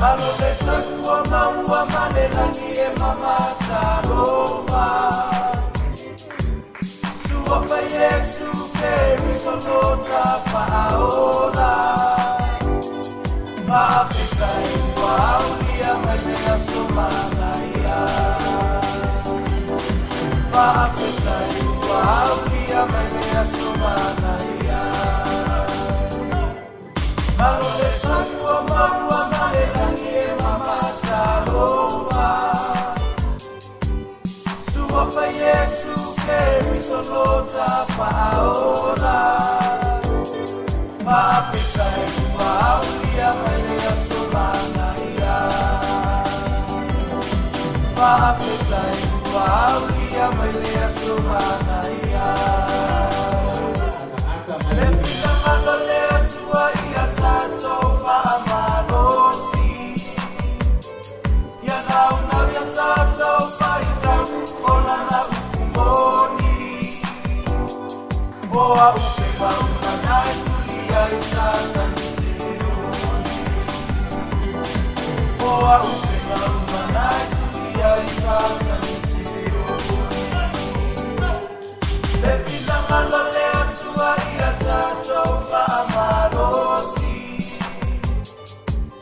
Malole sakua maua malelangi e mama tarova Sua fa Yesu ke misolota paola Maafika iwa aulia melea sumanaya Maafika iwa aulia melea sumanaya Malole sakua maua malelangi e mama tarova Sua fa Yesu ke misolota paola Maafika iwa aulia melea sumanaya Maafika iwa aulia melea sumanaya Lefika malole atua ia tato fa amalosi Ya nauna ia tato fa itau Ola na ukumoni Boa upe mauna na tulia isata nisiruni Boa upe mauna na tulia isata nisiruni Lefika malole atua ia tato fa amalosi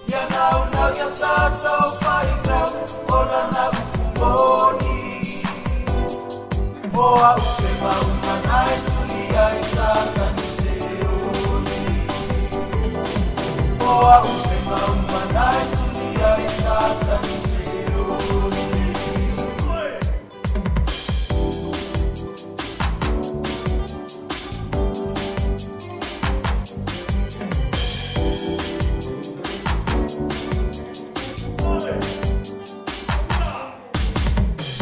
Ya nauna ia tato fa itau Ola na ukumoni Boa upe mauna na tulia isata nisiruni Boa upe mauna na tulia isata nisiruni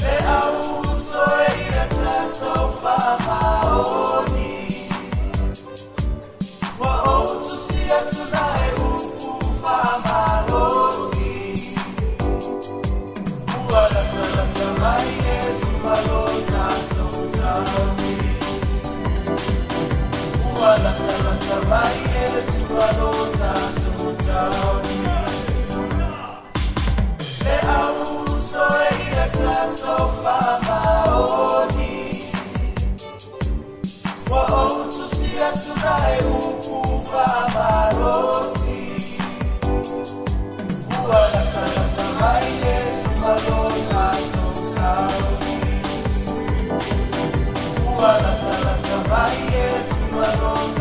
Le auso e ia tato fa maoni Wa outu sia tunae upu fa malosi Uala tala tamai Yesu malota sotaoni Uala tala tamai Yesu malota sotaoni Le auso e ia tato fa maoni Wa outu sia tunae upu fa malosi Uala tala tamai Yesu malota sotaoni Uala tala tamai Yesu malota